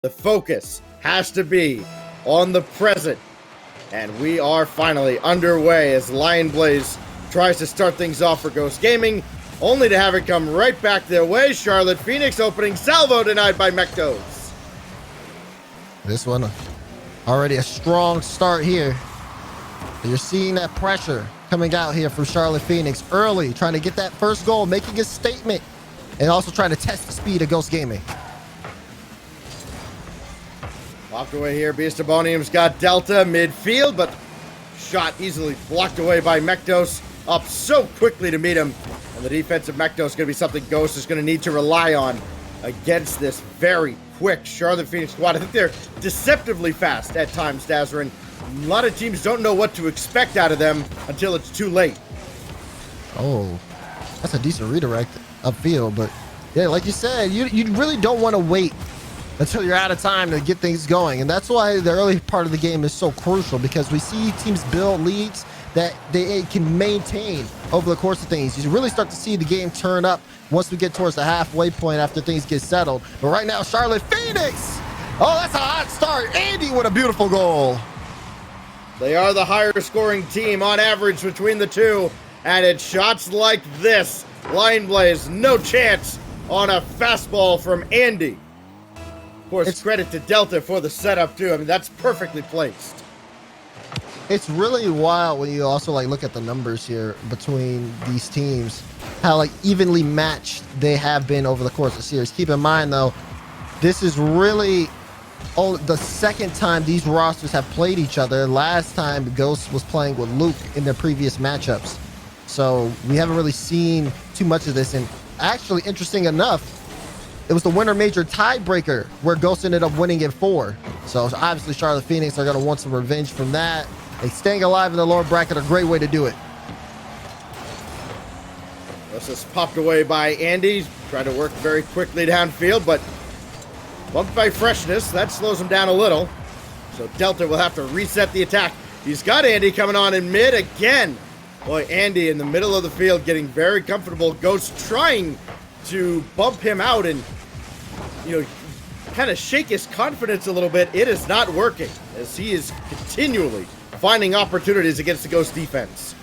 The focus has to be on the present. And we are finally underway as Lion Blaze tries to start things off for Ghost Gaming, only to have it come right back their way. Charlotte Phoenix opening salvo denied by Mektos. This one already a strong start here. You're seeing that pressure coming out here from Charlotte Phoenix early, trying to get that first goal, making a statement, and also trying to test the speed of Ghost Gaming. Walked away here. Beastabonium's got Delta midfield, but shot easily blocked away by Mektos. Up so quickly to meet him. And the defensive Mektos is going to be something Ghost is going to need to rely on against this very quick Charlotte Phoenix squad. I think they're deceptively fast at times, Dazarin. A lot of teams don't know what to expect out of them until it's too late. Oh, that's a decent redirect upfield. But yeah, like you said, you really don't want to wait until you're out of time to get things going. And that's why the early part of the game is so crucial, because we see teams build leads that they can maintain over the course of things. You really start to see the game turn up once we get towards the halfway point after things get settled. But right now, Charlotte Phoenix, oh, that's a hot start. Andy with a beautiful goal. They are the higher scoring team on average between the two, and it's shots like this. Lion Blaze, no chance on a fastball from Andy. Of course, it's credit to Delta for the setup too. I mean, that's perfectly placed. It's really wild when you also look at the numbers here between these teams, how evenly matched they have been over the course of the series. Keep in mind though, this is really the second time these rosters have played each other. Last time Ghost was playing with Luke in their previous matchups, so we haven't really seen too much of this. And actually, interesting enough, it was the winter major tiebreaker where Ghost ended up winning in 4. So obviously Charlotte Phoenix are going to want some revenge from that. They staying alive in the lower bracket, a great way to do it. This is popped away by Andy. Tried to work very quickly downfield, but bumped by freshness. That slows him down a little. So Delta will have to reset the attack. He's got Andy coming on in mid again. Boy, Andy in the middle of the field getting very comfortable. Ghost trying to bump him out and, kind of shake his confidence a little bit. It is not working, as he is continually finding opportunities against the Ghost defense.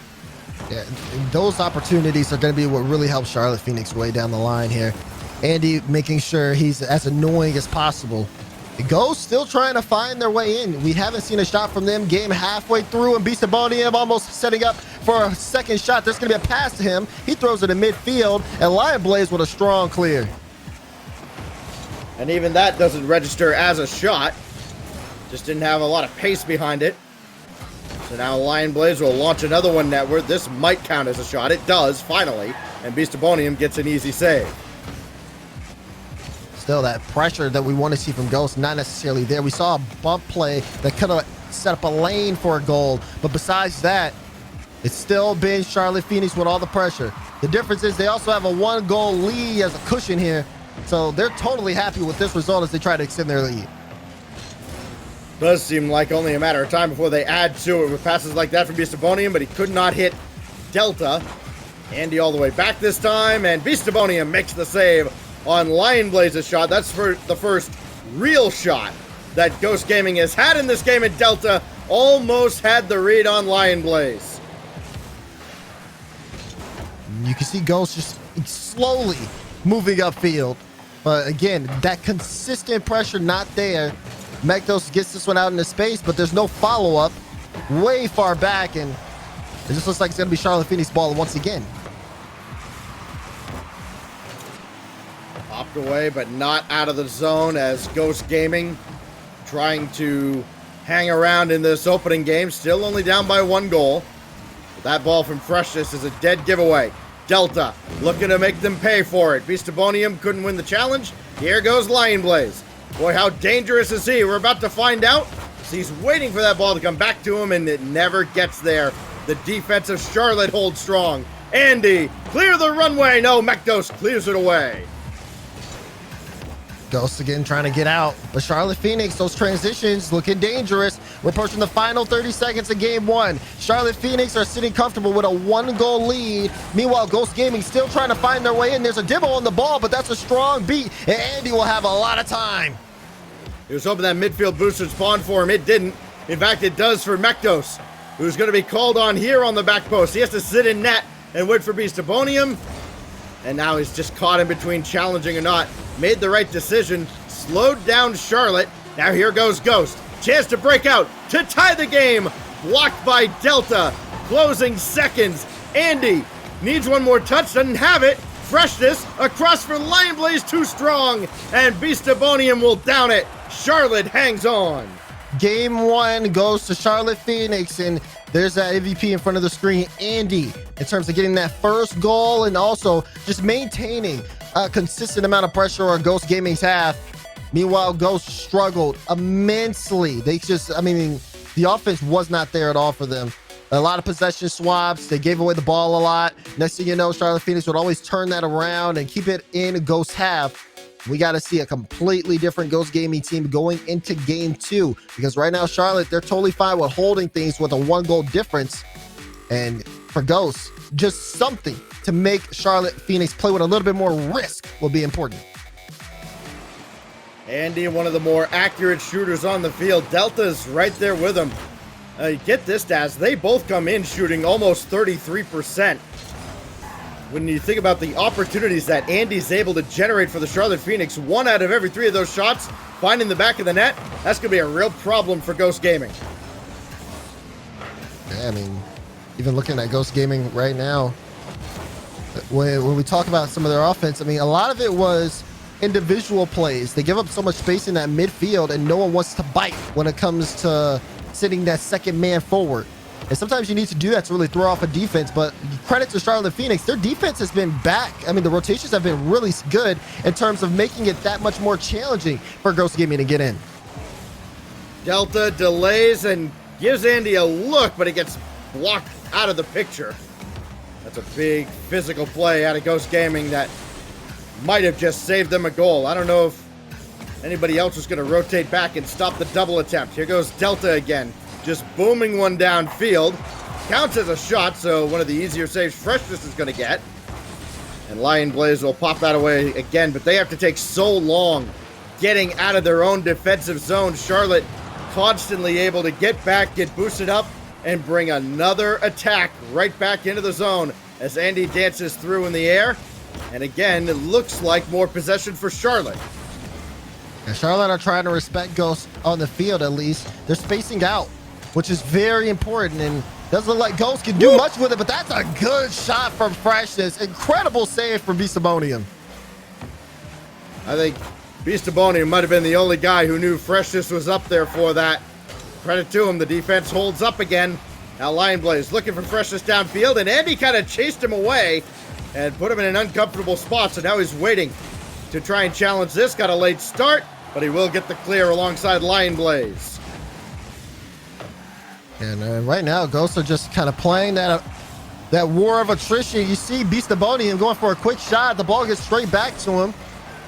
Yeah, those opportunities are going to be what really helps Charlotte Phoenix way down the line here. Andy making sure he's as annoying as possible. The Ghost still trying to find their way in. We haven't seen a shot from them. Game halfway through, and Beastabonium almost setting up for a second shot. There's going to be a pass to him. He throws it in midfield, and Lion Blaze with a strong clear. And even that doesn't register as a shot. Just didn't have a lot of pace behind it. So now Lion Blaze will launch another one netward. This might count as a shot. It does, finally. And Beastabonium gets an easy save. Still, that pressure that we want to see from Ghost, not necessarily there. We saw a bump play that could have set up a lane for a goal. But besides that, it's still been Charlotte Phoenix with all the pressure. The difference is they also have a 1-goal lead as a cushion here. So they're totally happy with this result as they try to extend their lead. Does seem like only a matter of time before they add to it with passes like that from Beastabonium, but he could not hit Delta. Andy all the way back this time, and Beastabonium makes the save on Lion Blaze's shot. That's for the first real shot that Ghost Gaming has had in this game, and Delta almost had the read on Lion Blaze. You can see Ghost just slowly moving upfield. But again, that consistent pressure not there. Mektos gets this one out into space, but there's no follow-up. Way far back, and it just looks like it's going to be Charlotte Phoenix ball once again. Popped away, but not out of the zone as Ghost Gaming trying to hang around in this opening game. Still only down by 1 goal. But that ball from Freshness is a dead giveaway. Delta looking to make them pay for it. Beastabonium couldn't win the challenge. Here goes Lion Blaze. Boy, how dangerous is he? We're about to find out. So he's waiting for that ball to come back to him, and it never gets there. The defense of Charlotte holds strong. Andy, clear the runway. No, Mektos clears it away. Ghost again trying to get out, but Charlotte Phoenix, those transitions looking dangerous. We're approaching the final 30 seconds of game 1. Charlotte Phoenix are sitting comfortable with a 1-goal lead. Meanwhile, Ghost Gaming still trying to find their way in. There's a dibble on the ball, but that's a strong beat, and Andy will have a lot of time. He was hoping that midfield boost would spawn for him. It didn't. In fact, it does for Mektos, who's going to be called on here on the back post. He has to sit in net and wait for Beastabonium. And now he's just caught in between challenging or not. Made the right decision. Slowed down Charlotte. Now here goes Ghost. Chance to break out to tie the game. Blocked by Delta. Closing seconds. Andy needs one more touch. Doesn't have it. Freshness across for Lion Blaze, too strong. And Beastabonium will down it. Charlotte hangs on. Game 1 goes to Charlotte Phoenix, and there's that MVP in front of the screen, Andy, in terms of getting that first goal and also just maintaining a consistent amount of pressure on Ghost Gaming's half. Meanwhile, Ghost struggled immensely. The offense was not there at all for them. A lot of possession swaps. They gave away the ball a lot. Next thing you know, Charlotte Phoenix would always turn that around and keep it in Ghost's half. We got to see a completely different Ghost Gaming team going into game 2, because right now, Charlotte, they're totally fine with holding things with a 1-goal difference. And for Ghost, just something to make Charlotte Phoenix play with a little bit more risk will be important. Andy, one of the more accurate shooters on the field. Delta's right there with him. Get this, Daz. They both come in shooting almost 33%. When you think about the opportunities that Andy's able to generate for the Charlotte Phoenix, 1 out of every 3 of those shots finding the back of the net, that's going to be a real problem for Ghost Gaming. Yeah, even looking at Ghost Gaming right now, when we talk about some of their offense, a lot of it was individual plays. They give up so much space in that midfield, and no one wants to bite when it comes to sending that second man forward. And sometimes you need to do that to really throw off a defense, but credit to Charlotte Phoenix, their defense has been back. The rotations have been really good in terms of making it that much more challenging for Ghost Gaming to get in. Delta delays and gives Andy a look, but it gets blocked out of the picture. That's a big physical play out of Ghost Gaming that might have just saved them a goal. I don't know if anybody else was going to rotate back and stop the double attempt. Here goes Delta again. Just booming one downfield. Counts as a shot, so one of the easier saves Freshness is going to get. And Lion Blaze will pop that away again, but they have to take so long getting out of their own defensive zone. Charlotte constantly able to get back, get boosted up, and bring another attack right back into the zone as Andy dances through in the air. And again, it looks like more possession for Charlotte. And Charlotte are trying to respect Ghost on the field, at least. They're spacing out, which is very important, and doesn't look like Ghost can do much with it, but that's a good shot from Freshness. Incredible save from Beastabonium. I think Beastabonium might have been the only guy who knew Freshness was up there for that. Credit to him, the defense holds up again. Now Lion Blaze looking for Freshness downfield, and Andy kind of chased him away and put him in an uncomfortable spot, so now he's waiting to try and challenge this. Got a late start, but he will get the clear alongside Lion Blaze. And right now, Ghosts are just kind of playing that war of attrition. You see Beastabonium going for a quick shot. The ball gets straight back to him.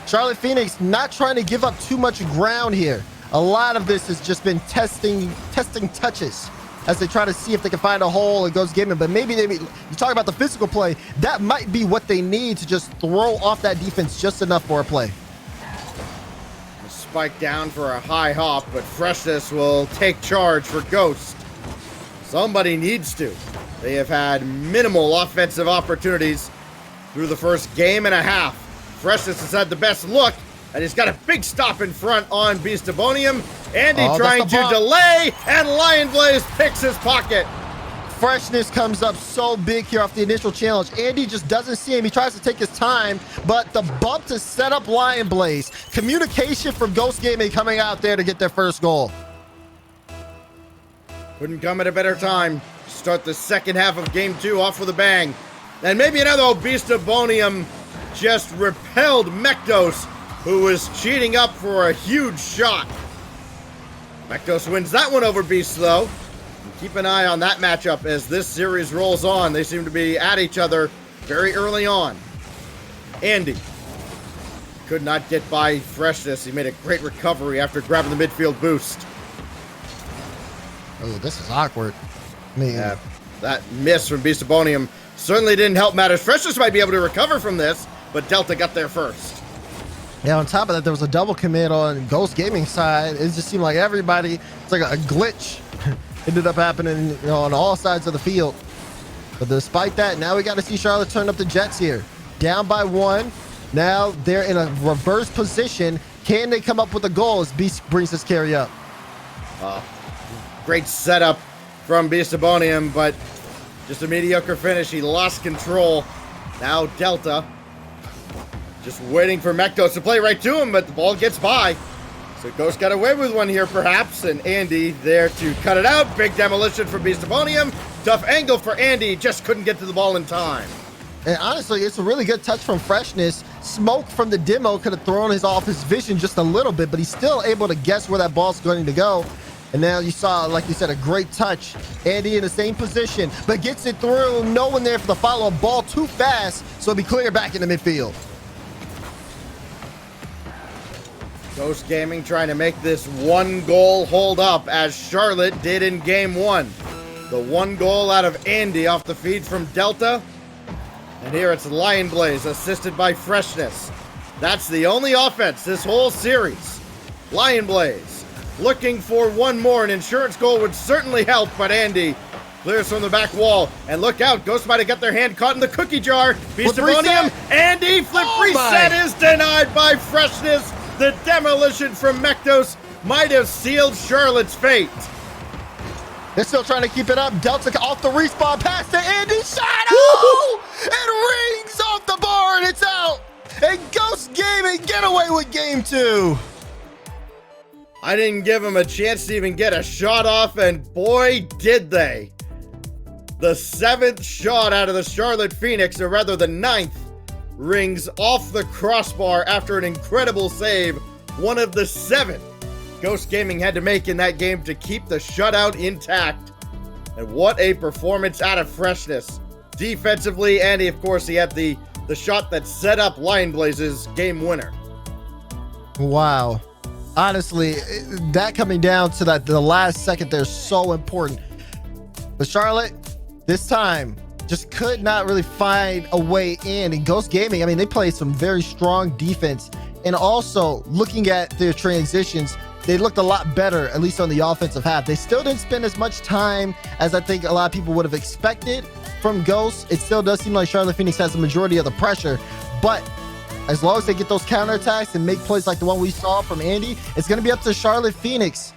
Charlotte Phoenix not trying to give up too much ground here. A lot of this has just been testing touches as they try to see if they can find a hole and Ghost Gaming. But maybe you talk about the physical play. That might be what they need to just throw off that defense just enough for a play. Spike down for a high hop, but Freshness will take charge for Ghost. Somebody needs to. They have had minimal offensive opportunities through the first game and a half. Freshness has had the best look, and he's got a big stop in front on Beastabonium. Andy trying to delay, and Lion Blaze picks his pocket. Freshness comes up so big here off the initial challenge. Andy just doesn't see him. He tries to take his time, but the bump to set up Lion Blaze. Communication from Ghost Gaming coming out there to get their first goal. Couldn't come at a better time. Start the second half of game 2 off with a bang. And maybe another Beastabonium just repelled Mektos, who was cheating up for a huge shot. Mektos wins that one over Beast, though. And keep an eye on that matchup as this series rolls on. They seem to be at each other very early on. Andy could not get by Freshness. He made a great recovery after grabbing the midfield boost. Oh, this is awkward. Yeah, that miss from Beastabonium certainly didn't help matters. Freshness might be able to recover from this, but Delta got there first. Yeah, on top of that, there was a double commit on Ghost Gaming side. It just seemed like everybody, it's like a glitch ended up happening, you know, on all sides of the field. But despite that, now we got to see Charlotte turn up the Jets here. Down by 1. Now they're in a reverse position. Can they come up with a goal as Beast brings his carry up? Great setup from Beastabonium, but just a mediocre finish. He lost control. Now Delta just waiting for Mektos to play right to him, but the ball gets by. So Ghost got away with one here, perhaps, and Andy there to cut it out. Big demolition for Beastabonium. Tough angle for Andy, just couldn't get to the ball in time. And honestly, it's a really good touch from Freshness. Smoke from the demo could have thrown his off his vision just a little bit, but he's still able to guess where that ball's going to go. And now you saw, like you said, a great touch. Andy in the same position, but gets it through. No one there for the follow-up. Ball too fast, so it'll be clear back in the midfield. Ghost Gaming trying to make this one goal hold up as Charlotte did in game 1. The one goal out of Andy off the feed from Delta. And here it's Lion Blaze assisted by Freshness. That's the only offense this whole series. Lion Blaze looking for one more. An insurance goal would certainly help, but Andy clears from the back wall. And look out, Ghost might have got their hand caught in the cookie jar. Beastabonium, Andy, flip reset is denied by Freshness. The demolition from Mektos might have sealed Charlotte's fate. They're still trying to keep it up. Delta off the respawn pass to Andy. Shadow! It rings off the bar and it's out. And Ghost Gaming get away with game 2. I didn't give him a chance to even get a shot off, and boy, did they. The 7th shot out of the Charlotte Phoenix, or rather the 9th, rings off the crossbar after an incredible save. One of the 7 Ghost Gaming had to make in that game to keep the shutout intact. And what a performance out of Freshness. Defensively, and of course, he had the shot that set up Lion Blaze's game winner. Wow. Honestly, that coming down to the last second there is so important. But Charlotte, this time, just could not really find a way in. And Ghost Gaming, I mean, they played some very strong defense. And also, looking at their transitions, they looked a lot better, at least on the offensive half. They still didn't spend as much time as I think a lot of people would have expected from Ghost. It still does seem like Charlotte Phoenix has the majority of the pressure. But as long as they get those counterattacks and make plays like the one we saw from Andy, it's going to be up to Charlotte Phoenix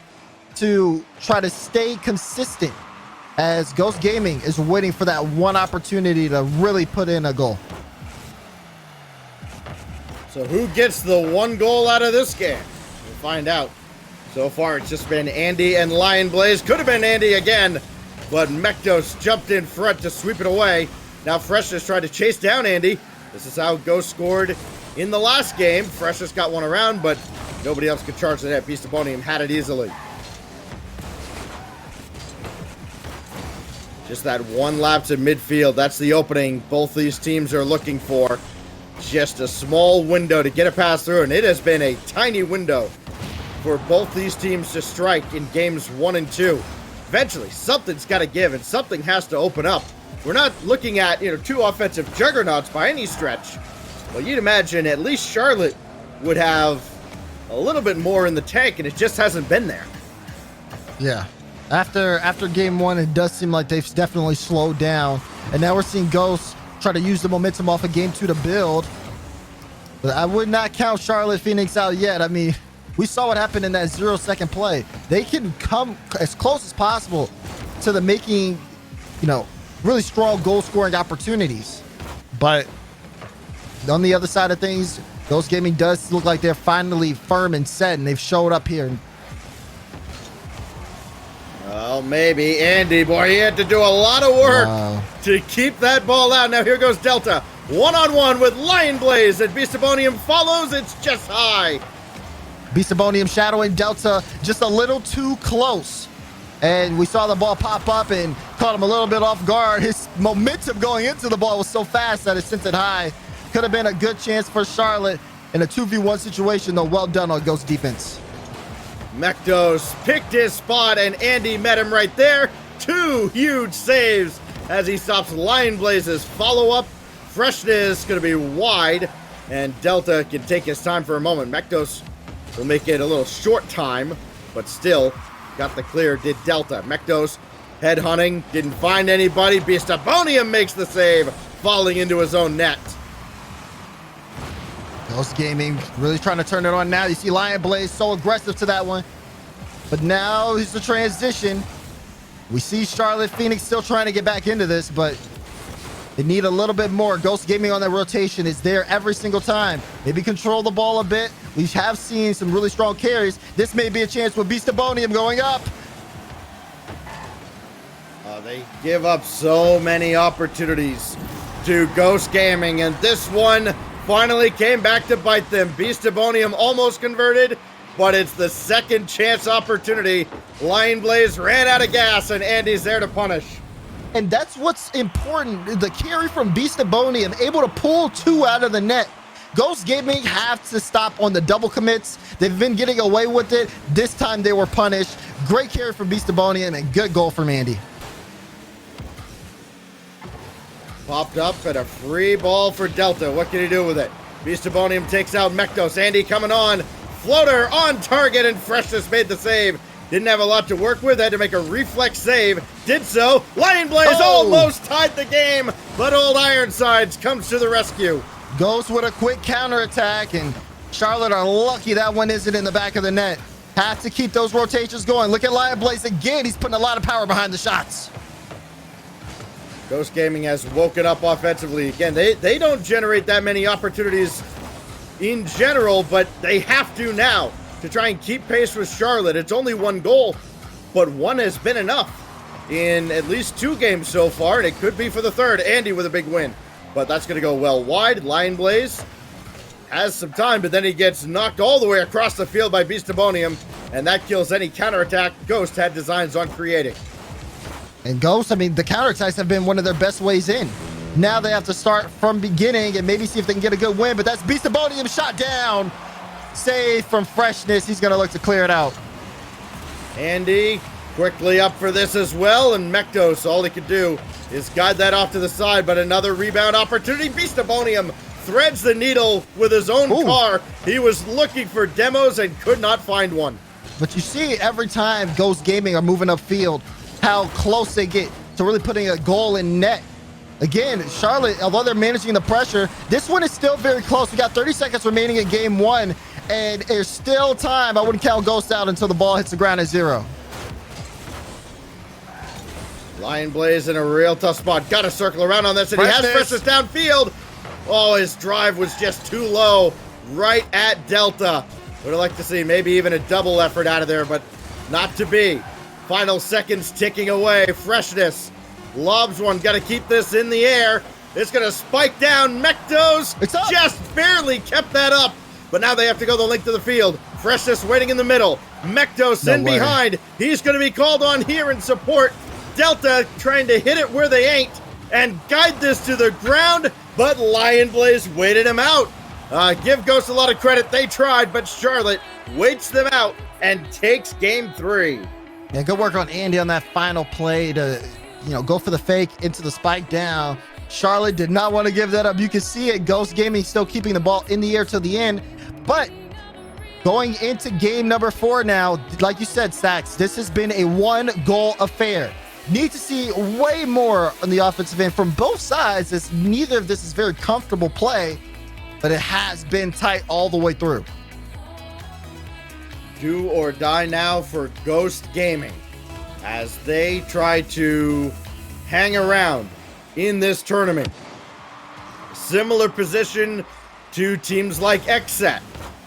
to try to stay consistent as Ghost Gaming is waiting for that one opportunity to really put in a goal. So who gets the one goal out of this game? We'll find out. So far, it's just been Andy and Lion Blaze. Could have been Andy again, but Mektos jumped in front to sweep it away. Now Freshness tried to chase down Andy. This is how Ghost scored in the last game. Freshness got one around, but nobody else could charge the net. Beastabonium had it easily. Just that one lap to midfield. That's the opening both these teams are looking for. Just a small window to get a pass through, and it has been a tiny window for both these teams to strike in games 1 and 2. Eventually, something's got to give, and something has to open up. We're not looking at, two offensive juggernauts by any stretch. Well, you'd imagine at least Charlotte would have a little bit more in the tank, and it just hasn't been there. Yeah. After game 1, it does seem like they've definitely slowed down. And now we're seeing Ghost try to use the momentum off of game 2 to build. But I would not count Charlotte Phoenix out yet. I mean, we saw what happened in that 0-second play. They can come as close as possible to the making, really strong goal scoring opportunities. But on the other side of things, Ghost Gaming does look like they're finally firm and set, and they've showed up here. Well, maybe Andy, boy, he had to do a lot of work to keep that ball out. Now here goes Delta, one-on-one with Lion Blaze, and Beastabonium follows. It's just high. Beastabonium shadowing Delta just a little too close. And we saw the ball pop up and caught him a little bit off guard. His momentum going into the ball was so fast that it sent it high. Could have been a good chance for Charlotte in a 2v1 situation, though. Well done on Ghost defense. Mektos picked his spot, and Andy met him right there. 2 huge saves as he stops Lion Blaze's follow-up. Freshness going to be wide. and Delta can take his time for a moment. Mektos will make it a little short time, but still got the clear, did Delta. Mektos head hunting, didn't find anybody. Beastabonium makes the save, falling into his own net. Ghost Gaming really trying to turn it on now. You see Lion Blaze so aggressive to that one. But now is the transition. We see Charlotte Phoenix still trying to get back into this, but they need a little bit more. Ghost Gaming on that rotation is there every single time. Maybe control the ball a bit. We have seen some really strong carries. This may be a chance with Beastabonium going up. They give up so many opportunities to Ghost Gaming, and this one finally came back to bite them. Beastabonium almost converted, but it's the second chance opportunity. Lion Blaze ran out of gas, and Andy's there to punish. And that's what's important. The carry from Beastabonium, able to pull 2 out of the net. Ghost Gaming have to stop on the double commits. They've been getting away with it. This time they were punished. Great carry from Beastabonium and good goal from Andy. Popped up and a free ball for Delta. What can he do with it? Beastabonium takes out Mektos. Andy coming on. Floater on target, and Freshness made the save. Didn't have a lot to work with. Had to make a reflex save. Did so. Lion Blaze almost tied the game, but old Ironsides comes to the rescue. Goes with a quick counterattack, and Charlotte are lucky that one isn't in the back of the net. Have to keep those rotations going. Look at Lion Blaze again. He's putting a lot of power behind the shots. Ghost Gaming has woken up offensively. Again, they don't generate that many opportunities in general, but they have to now to try and keep pace with Charlotte. It's only 1 goal, but 1 has been enough in at least 2 games so far, and it could be for the 3rd. Andy with a big win, but that's going to go well wide. Lion Blaze has some time, but then he gets knocked all the way across the field by Beastabonium, and that kills any counterattack Ghost had designs on creating. And Ghost, I mean, the counterattacks have been one of their best ways in. Now they have to start from beginning and maybe see if they can get a good win, but that's Beastabonium shot down. Save from Freshness. He's going to look to clear it out. Andy quickly up for this as well, and Mektos, all he could do is guide that off to the side, but another rebound opportunity. Beastabonium threads the needle with his own car. He was looking for demos and could not find one. But you see every time Ghost Gaming are moving upfield, how close they get to really putting a goal in net. Again, Charlotte, although they're managing the pressure, this one is still very close. We got 30 seconds remaining in game 1, and there's still time. I wouldn't count Ghost out until the ball hits the ground at 0. Lion Blaze in a real tough spot. Got to circle around on this, and he has Freshness downfield. Oh, his drive was just too low, right at Delta. Would have liked to see maybe even a double effort out of there, but not to be. Final seconds ticking away. Freshness lobs one. Got to keep this in the air. It's going to spike down. Mektos just barely kept that up. But now they have to go the length of the field. Freshness waiting in the middle. Mektos in behind. He's going to be called on here in support. Delta trying to hit it where they ain't and guide this to the ground. But Lion Blaze waited him out. Give Ghost a lot of credit. They tried, but Charlotte waits them out and takes game 3. Yeah, good work on Andy on that final play to, go for the fake into the spike down. Charlotte did not want to give that up. You can see it. Ghost Gaming still keeping the ball in the air till the end. But going into game number 4 now, like you said, Stacks, this has been a 1-goal affair. Need to see way more on the offensive end from both sides, as neither of this is very comfortable play, but it has been tight all the way through. Do or die now for Ghost Gaming as they try to hang around in this tournament. Similar position to teams like XSET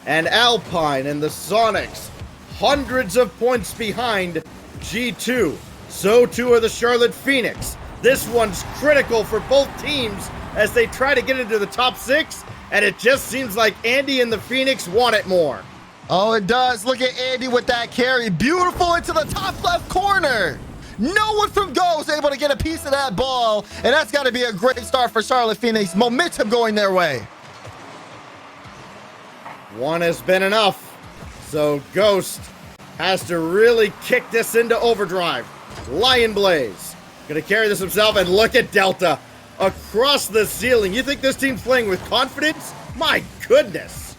and Alpine and the Sonics. Hundreds of points behind G2. So too are the Charlotte Phoenix. This one's critical for both teams as they try to get into the top 6, and it just seems like Andy and the Phoenix want it more. Oh, it does. Look at Andy with that carry. Beautiful into the top left corner. No one from Ghost able to get a piece of that ball, and that's got to be a great start for Charlotte Phoenix. Momentum going their way. One has been enough, so Ghost has to really kick this into overdrive. Lion Blaze gonna carry this himself, and look at Delta across the ceiling. You think this team's playing with confidence? My goodness.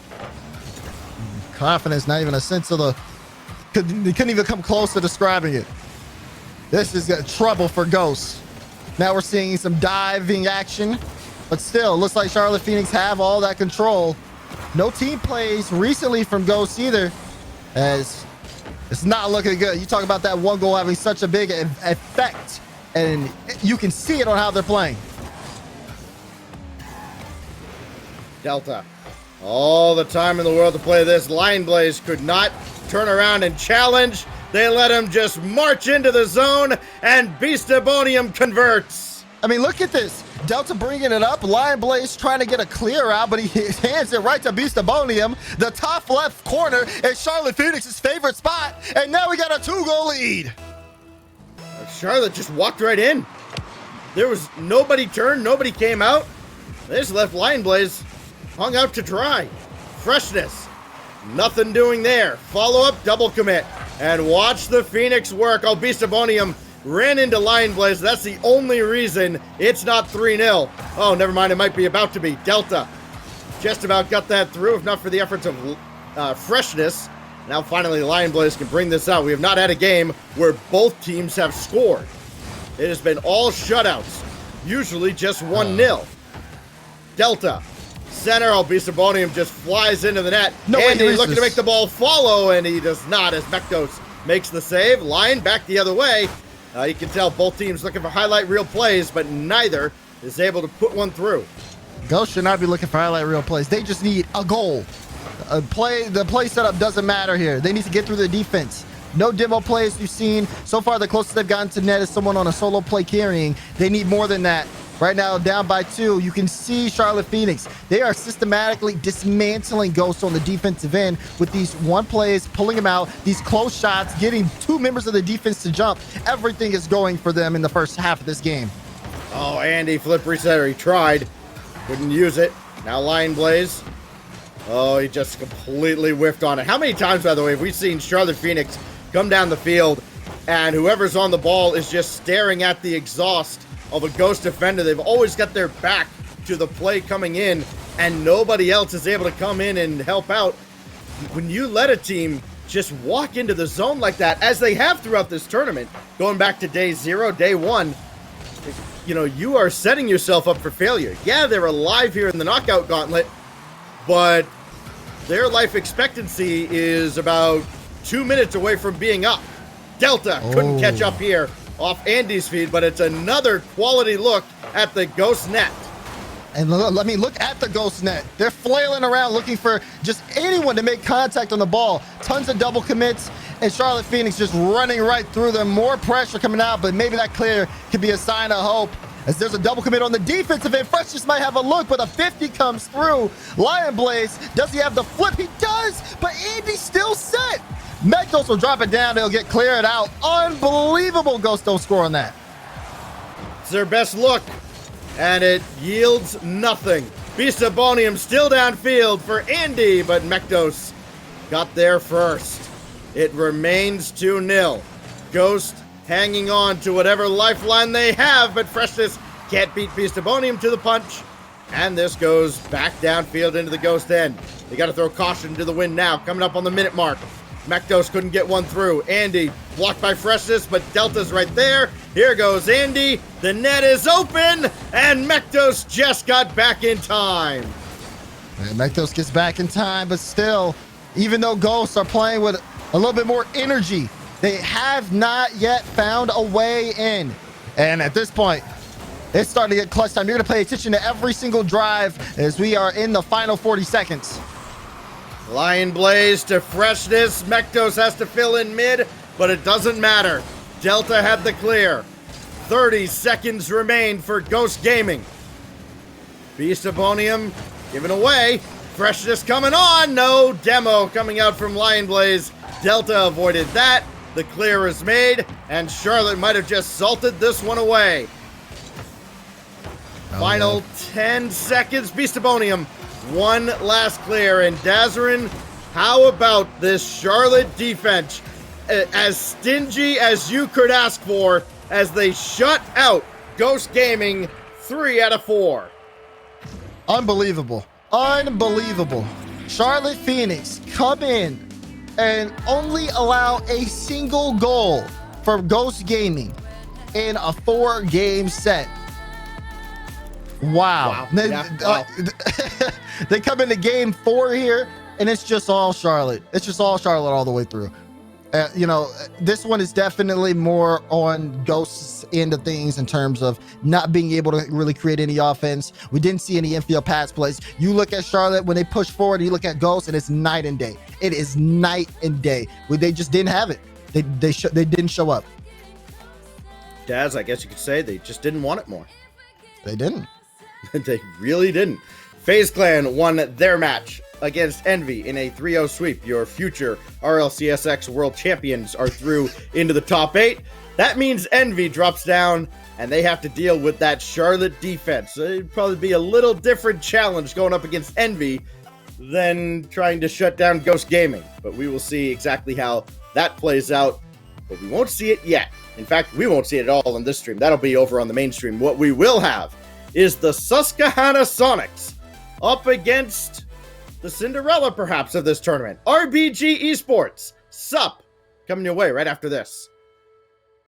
Confidence, not even a sense of they couldn't even come close to describing it. This is trouble for Ghost. Now we're seeing some diving action, but still, looks like Charlotte Phoenix have all that control. No team plays recently from Ghost either, as it's not looking good. You talk about that one goal having such a big effect, and you can see it on how they're playing. Delta, all the time in the world to play this. Lion Blaze could not turn around and challenge. They let him just march into the zone, and Beastabonium converts. I mean, look at this. Delta bringing it up. Lion Blaze trying to get a clear out, but he hands it right to Beastabonium. The top left corner is Charlotte Phoenix's favorite spot, and now we got a 2-goal lead. Charlotte just walked right in. There was nobody turned, nobody came out. They just left Lion Blaze hung out to dry. Freshness, nothing doing there. Follow up, double commit, and watch the Phoenix work. Oh, Beastabonium ran into Lion Blaze. That's the only reason it's not 3-0. Oh, never mind. It might be about to be. Delta just about got that through, if not for the efforts of Freshness. Now finally Lion Blaze can bring this out. We have not had a game where both teams have scored. It has been all shutouts, usually just 1-0. Delta, center, Beastabonium just flies into the net. And he's looking to make the ball follow, and he does not, as Mektos makes the save. Lion back the other way. You can tell both teams looking for highlight reel plays, but neither is able to put one through. Ghost should not be looking for highlight reel plays. They just need a goal. The play setup doesn't matter here. They need to get through the defense. No demo plays you've seen. So far, the closest they've gotten to net is someone on a solo play carrying. They need more than that. Right now, down by 2, you can see Charlotte Phoenix. They are systematically dismantling Ghost on the defensive end with these one plays, pulling them out, these close shots, getting 2 members of the defense to jump. Everything is going for them in the first half of this game. Oh, Andy flip resetter. He tried. Couldn't use it. Now Lion Blaze. Oh, he just completely whiffed on it. How many times, by the way, have we seen Charlotte Phoenix come down the field and whoever's on the ball is just staring at the exhaust of a Ghost defender? They've always got their back to the play coming in, and nobody else is able to come in and help out. When you let a team just walk into the zone like that, as they have throughout this tournament, going back to day 0, day 1, you are setting yourself up for failure. Yeah, they're alive here in the knockout gauntlet, but their life expectancy is about 2 minutes away from being up. Delta couldn't catch up here off Andy's feed, but it's another quality look at the Ghost net. And let me look at the Ghost net. They're flailing around looking for just anyone to make contact on the ball. Tons of double commits, and Charlotte Phoenix just running right through them. More pressure coming out, but maybe that clear could be a sign of hope, as there's a double commit on the defensive end. Fresh just might have a look, but a 50 comes through. Lion Blaze, does he have the flip? He does, but Andy's still set. Mektos will drop it down. They'll get cleared out. Unbelievable. Ghost don't score on that. It's their best look, and it yields nothing. Beastabonium still downfield for Andy, but Mektos got there first. It remains 2-0. Ghost hanging on to whatever lifeline they have, but Freshness can't beat Beastabonium to the punch. And this goes back downfield into the Ghost end. They got to throw caution to the wind now, coming up on the minute mark. Mektos couldn't get one through. Andy blocked by Freshness, but Delta's right there. Here goes Andy. The net is open, and Mektos just got back in time. And Mektos gets back in time, but still, even though Ghosts are playing with a little bit more energy, they have not yet found a way in. And at this point, it's starting to get clutch time. You're going to pay attention to every single drive as we are in the final 40 seconds. Lion Blaze to Freshness. Mektos has to fill in mid, but it doesn't matter. Delta had the clear. 30 seconds remain for Ghost Gaming. Beastabonium giving away. Freshness coming on. No demo coming out from Lion Blaze. Delta avoided that. The clear is made, and Charlotte might have just salted this one away. Final 10 seconds. Beastabonium, one last clear. And Dazarin, how about this Charlotte defense? As stingy as you could ask for, as they shut out Ghost Gaming 3 out of 4. Unbelievable. Unbelievable. Charlotte Phoenix come in and only allow a single goal for Ghost Gaming in a 4-game set. Wow. Wow. They come into game 4 here, and it's just all Charlotte. It's just all Charlotte all the way through. This one is definitely more on Ghost's end of things in terms of not being able to really create any offense. We didn't see any infield pass plays. You look at Charlotte when they push forward, you look at Ghost, and it's night and day. It is night and day. They just didn't have it. They didn't show up. Daz, I guess you could say they just didn't want it more. They didn't. They really didn't. FaZe Clan won their match against Envy in a 3-0 sweep. Your future RLCSX world champions are through into the top 8. That means Envy drops down, and they have to deal with that Charlotte defense. So it'd probably be a little different challenge going up against Envy than trying to shut down Ghost Gaming. But we will see exactly how that plays out, but we won't see it yet. In fact, we won't see it at all on this stream. That'll be over on the main stream. What we will have is the Susquehanna Sonics up against the Cinderella, perhaps, of this tournament. RBG Esports. Sup. Coming your way right after this.